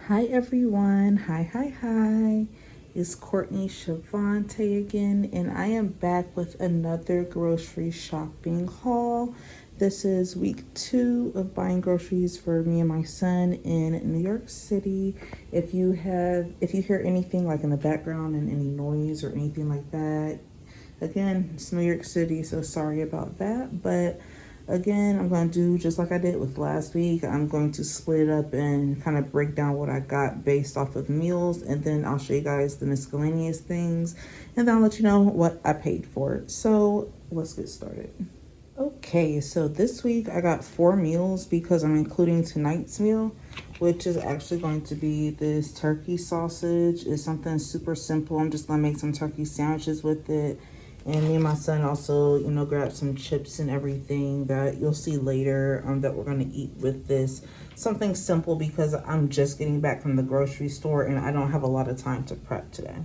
Hi everyone, hi. It's Courtney Shavante again, and I am back with another grocery shopping haul. This is week 2 of buying groceries for me and my son in New York City. If you hear anything like in the background and any noise or anything like that, again, it's New York City, so sorry about that, but again, I'm going to do just like I did with last week. I'm going to split it up and kind of break down what I got based off of meals, and then I'll show you guys the miscellaneous things, and then I'll let you know what I paid for it. So let's get started. Okay, so this week I got 4 meals because I'm including tonight's meal, which is actually going to be this turkey sausage. It's something super simple. I'm just going to make some turkey sandwiches with it. And me and my son also, grabbed some chips and everything that you'll see later that we're going to eat with this. Something simple because I'm just getting back from the grocery store and I don't have a lot of time to prep today.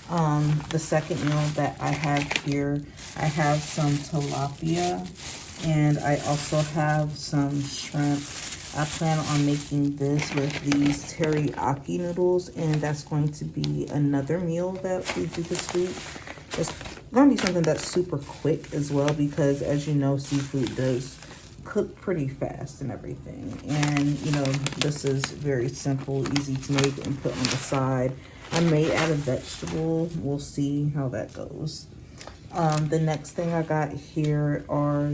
The second meal that I have here, I have some tilapia and I also have some shrimp. I plan on making this with these teriyaki noodles, and that's going to be another meal that we do this week. It's going to be something that's super quick as well because, as you know, seafood does cook pretty fast and everything. And, this is very simple, easy to make and put on the side. I may add a vegetable. We'll see how that goes. The next thing I got here are...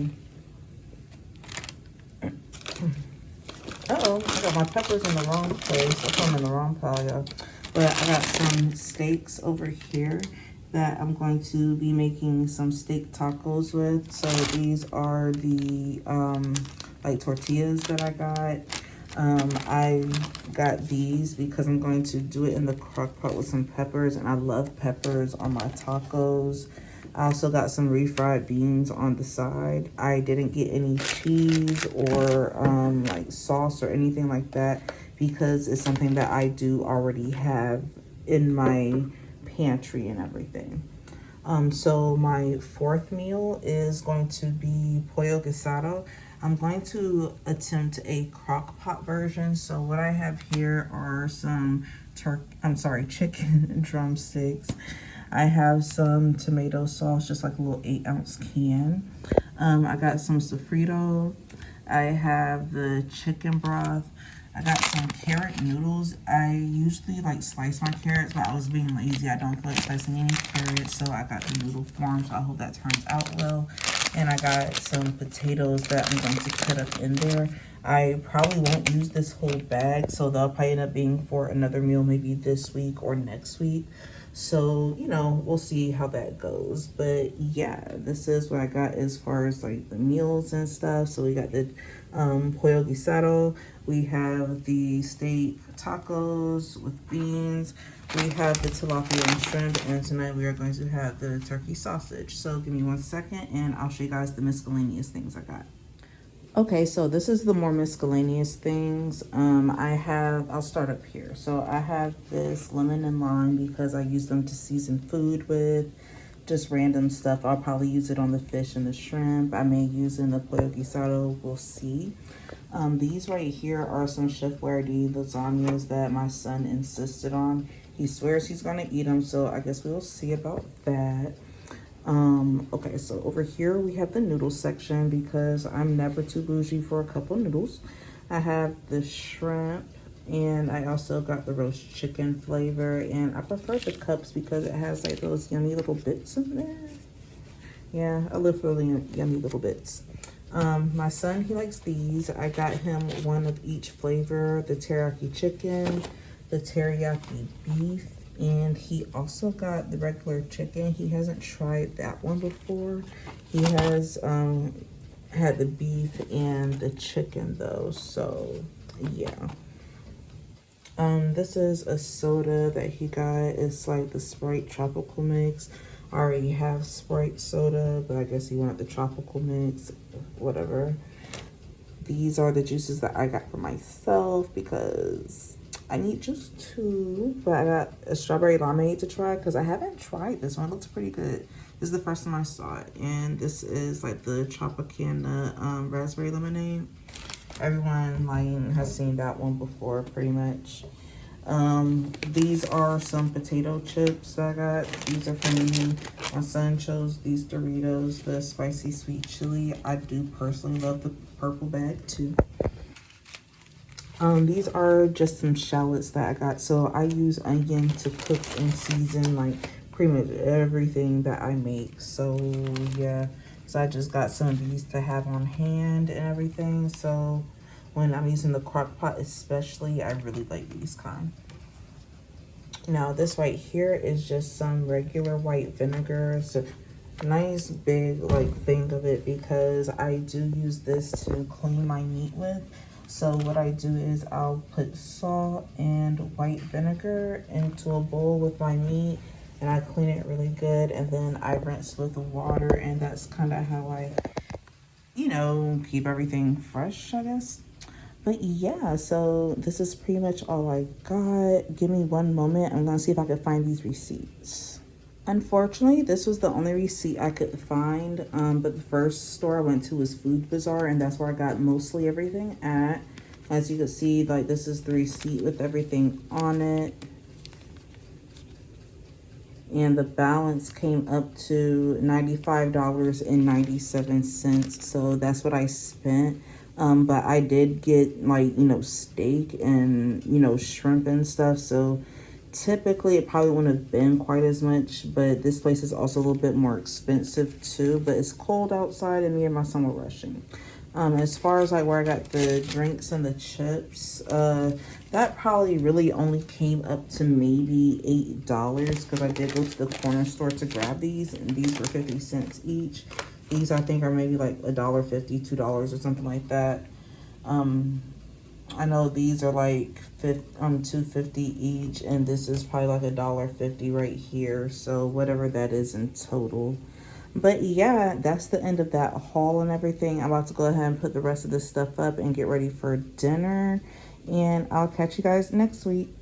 I got my peppers in the wrong place. I put them in the wrong pile, y'all. But I got some steaks over here that I'm going to be making some steak tacos with. So these are the like tortillas that I got. I got these because I'm going to do it in the crock pot with some peppers, and I love peppers on my tacos. I also got some refried beans on the side. I didn't get any cheese or like sauce or anything like that because it's something that I do already have in my pantry and everything. So my fourth meal is going to be pollo guisado. I'm going to attempt a crock pot version. So what I have here are some chicken drumsticks. I have some tomato sauce, just like a little 8-ounce can. I got some sofrito. I have the chicken broth. I got some carrot noodles. I usually like slice my carrots, but I was being lazy. I don't feel like slicing any carrots, so I got the noodle form, so I hope that turns out well. And I got some potatoes that I'm going to cut up in there. I probably won't use this whole bag, so they'll probably end up being for another meal, maybe this week or next week. So, we'll see how that goes. But yeah, this is what I got as far as like the meals and stuff. So we got the pollo guisado. We have the steak tacos with beans. We have the tilapia and shrimp. And tonight we are going to have the turkey sausage. So give me 1 second and I'll show you guys the miscellaneous things I got. Okay, so this is the more miscellaneous things. I'll start up here. So I have this lemon and lime because I use them to season food with. Just random stuff. I'll probably use it on the fish and the shrimp. I may use it in the pollo guisado. We'll see. These right here are some Chef Boyardee lasagnas that my son insisted on. He swears he's gonna eat them, so I guess we'll see about that. Okay, so over here we have the noodle section because I'm never too bougie for a couple noodles. I have the shrimp, and I also got the roast chicken flavor, and I prefer the cups because it has like those yummy little bits in there. Yeah, I live for the yummy little bits. My son, he likes these. I got him one of each flavor, the teriyaki chicken, the teriyaki beef, and he also got the regular chicken. He hasn't tried that one before. He has had the beef and the chicken though, so yeah. This is a soda that he got. It's like the Sprite tropical mix. I already have Sprite soda, but I guess he wanted the tropical mix, whatever. These are the juices that I got for myself because I need just 2, but I got a strawberry lemonade to try because I haven't tried this one. It looks pretty good. This is the first time I saw it, and this is like the Tropicana raspberry lemonade. Everyone has seen that one before, pretty much. These are some potato chips that I got. These are from me. My son chose these Doritos, the spicy sweet chili. I do personally love the purple bag too. These are just some shallots that I got. So I use onion to cook and season like pretty much everything that I make. So yeah, so I just got some of these to have on hand and everything. So when I'm using the crock pot especially, I really like these kind. Now this right here is just some regular white vinegar. It's a nice big like thing of it because I do use this to clean my meat with. So what I do is I'll put salt and white vinegar into a bowl with my meat and I clean it really good, and then I rinse with water, and that's kind of how I, you know, keep everything fresh, I guess. But yeah, so this is pretty much all I got. Give me one moment. I'm gonna see if I can find these receipts. Unfortunately, this was the only receipt I could find, but the first store I went to was Food Bazaar, and that's where I got mostly everything at. As you can see, like, this is the receipt with everything on it. And the balance came up to $95.97, so that's what I spent. But I did get, like, you know, steak and, you know, shrimp and stuff, so typically it probably wouldn't have been quite as much, but this place is also a little bit more expensive too. But it's cold outside and me and my son were rushing. As far as like where I got the drinks and the chips, that probably really only came up to maybe $8 because I did go to the corner store to grab these, and these were 50 cents each. These I think are maybe like $1.50, $2 or something like that. I know these are like $2.50 each, and this is probably like $1.50 right here. So whatever that is in total. But yeah, that's the end of that haul and everything. I'm about to go ahead and put the rest of this stuff up and get ready for dinner. And I'll catch you guys next week.